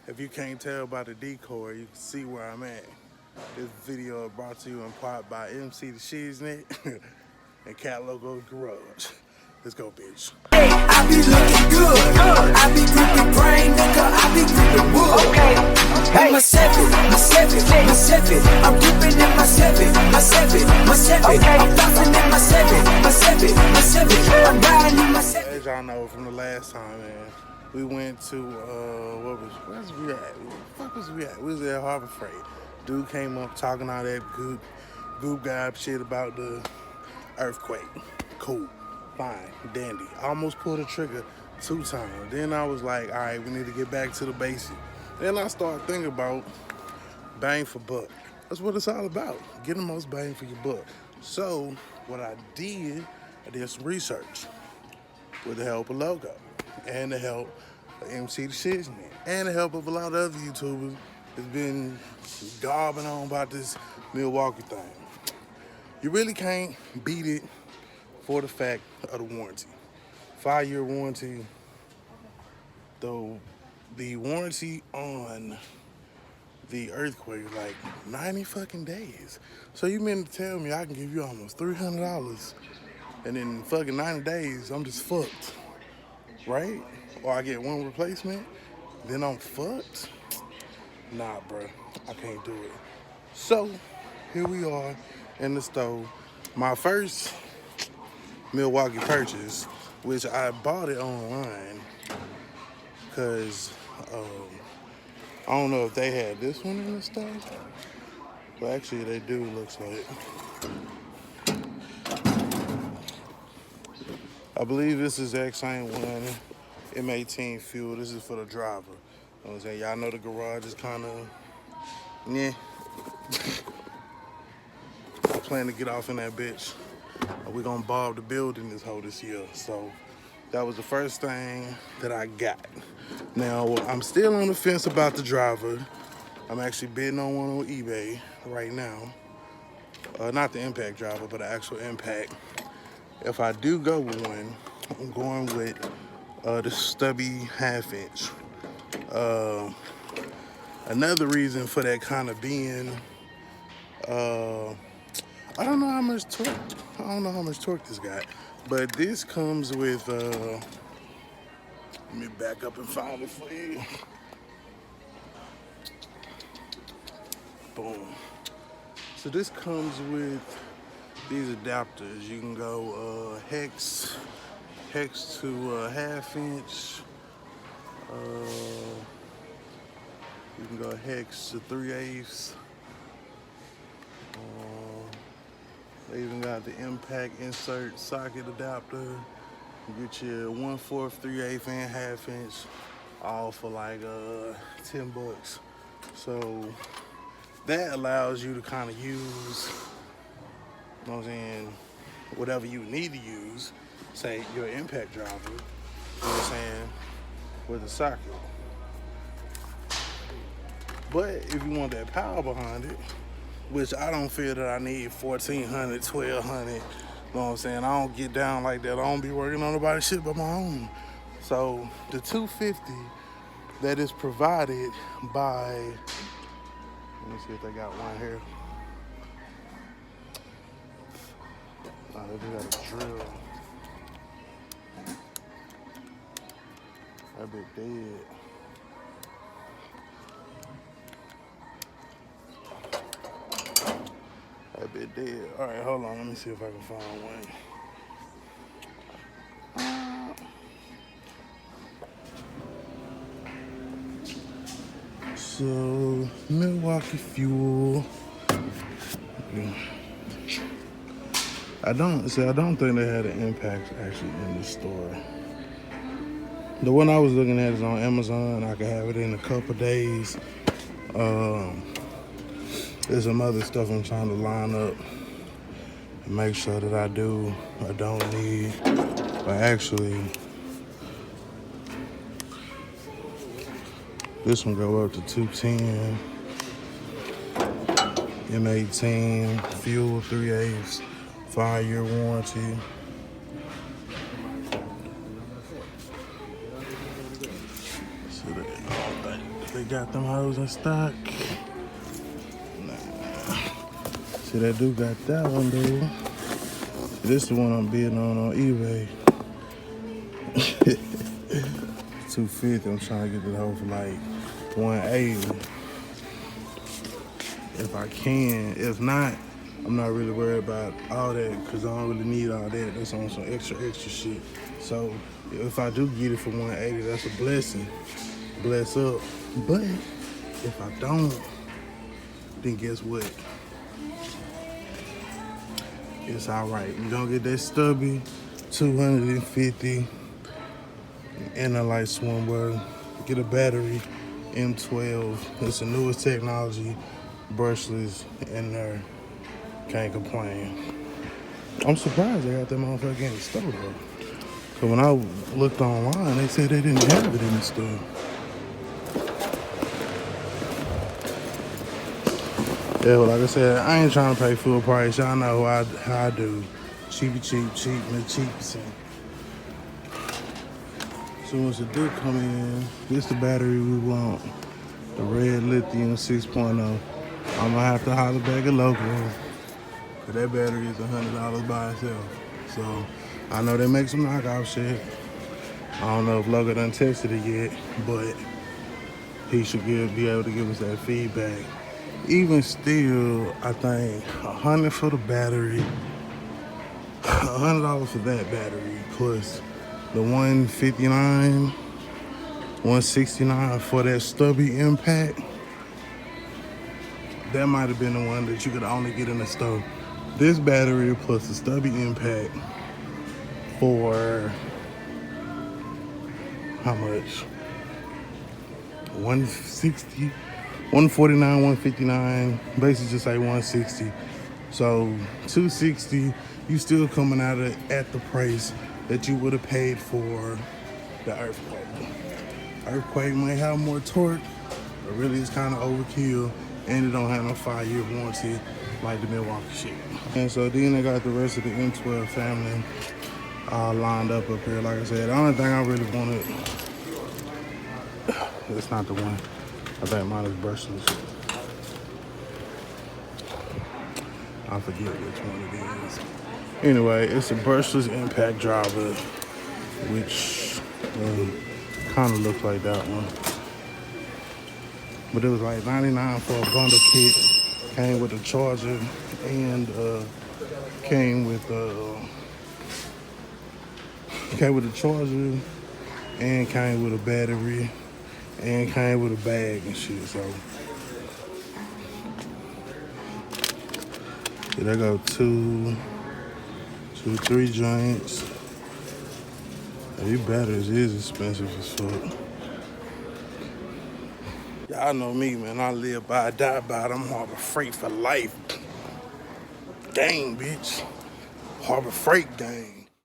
If you can't tell by the decor, you can see where I'm at. This video is brought to you in part by MC the Shiznit and Cat Logo's Garage. Let's go, bitch. I be looking good. I be gripping brain, nigga. I be gripping wood. Okay. In my seven. I'm gripping in my seven. Okay. I'm flossing in my seven. I'm riding in my seven. As y'all know from the last time, man, we went to where's we at? Where the fuck was we at? We was at Harbor Freight. Dude came up talking all that goop guy shit about the earthquake. Cool, fine, dandy. I almost pulled the trigger 2 times. Then I was like, all right, we need to get back to the basic. Then I started thinking about bang for buck. That's what it's all about. Get the most bang for your buck. So what I did some research with the help of Logo and the help of MC the Shiznit and the help of a lot of other YouTubers that's been garbing on about this Milwaukee thing. You really can't beat it for the fact of the warranty. 5-year warranty, though the warranty on the earthquake is like 90 fucking days. So you mean to tell me I can give you almost $300 and in fucking 90 days I'm just fucked, right? Or I get one replacement, then I'm fucked? Nah, bro, I can't do it. So here we are in the store. My first Milwaukee purchase, which I bought it online because I don't know if they had this one in the store, but actually they do, looks like. I believe this is the exact same one, M18 fuel. This is for the driver. You know what I'm saying? Y'all know the garage is kind of, yeah. I plan to get off in that bitch. We're gonna bob the building this year. So that was the first thing that I got. Now, I'm still on the fence about the driver. I'm actually bidding on one on eBay right now. Not the impact driver, but the actual impact. If I do go with one, I'm going with the stubby 1/2 inch. Another reason for that kind of being, I don't know how much torque this got, but this comes with, let me back up and find it for you. Boom. So this comes with these adapters. You can go hex to 1/2 inch. You can go hex to 3/8. They even got the impact insert socket adapter. You get your 1/4, 3/8, and 1/2 inch, all for like $10. So that allows you to kind of use, you know what I'm saying, whatever you need to use, say your impact driver, you know what I'm saying, with a socket. But if you want that power behind it, which I don't feel that I need 1,400, 1,200, you know what I'm saying, I don't get down like that. I don't be working on nobody's shit but my own. So the 250 that is provided by, let me see if they got one here. Oh, they got a drill. That bitch dead. That bitch dead. All right, hold on. Let me see if I can find one. So, Milwaukee fuel. I don't think they had an impact actually in the store. The one I was looking at is on Amazon. I can have it in a couple days. There's some other stuff I'm trying to line up and make sure that I don't need. But actually, this one go up to 210. M18, fuel 3/8, 5-year warranty. So that all thing. They got them hoes in stock. Nah. See, that dude got that one, dude. This is the one I'm bidding on eBay. 250. I'm trying to get the hoe for like 180. If I can. If not, I'm not really worried about all that because I don't really need all that. That's on some extra shit. So if I do get it for 180, that's a blessing. Bless up. But if I don't, then guess what? It's all right. We're gonna get that stubby 250 and a light swimwear. Get a battery M12. It's the newest technology. Brushless in there. Can't complain. I'm surprised they got that motherfucker in the store though. Cause when I looked online, they said they didn't have it in the store. Yeah, well, like I said, I ain't trying to pay full price. Y'all know how I do. Cheapy cheap, cheap, and cheapest. So once the do come in, this the battery we want. The red lithium 6.0. I'm gonna have to holler back at local. Cause that battery is $100 by itself. So I know they make some knockoff shit. I don't know if Logan done tested it yet, but he should be able to give us that feedback. Even still, I think $100 for the battery, $100 for that battery, plus the 159, 169 for that stubby impact. That might have been the one that you could only get in the store. This battery plus the stubby impact for how much? 160, 149, 159, basically just like 160. So 260, you still coming out at the price that you would have paid for the Earthquake. Earthquake might have more torque, but really it's kind of overkill, and it don't have no 5-year warranty like the Milwaukee shit. And so then they got the rest of the M12 family lined up here. Like I said, the only thing I really wanted, it's not the one. I think mine is brushless. I forget which one it is. Anyway, it's a brushless impact driver, which kind of looks like that one. But it was like $99 for a bundle kit. Came with a charger and came with a charger and came with a battery and came with a bag and shit. So yeah, there go two, 3 joints. These batteries is expensive as fuck. Y'all know me, man. I live by, I die by it. I'm Harbor Freight for life. Gang, bitch. Harbor Freight gang.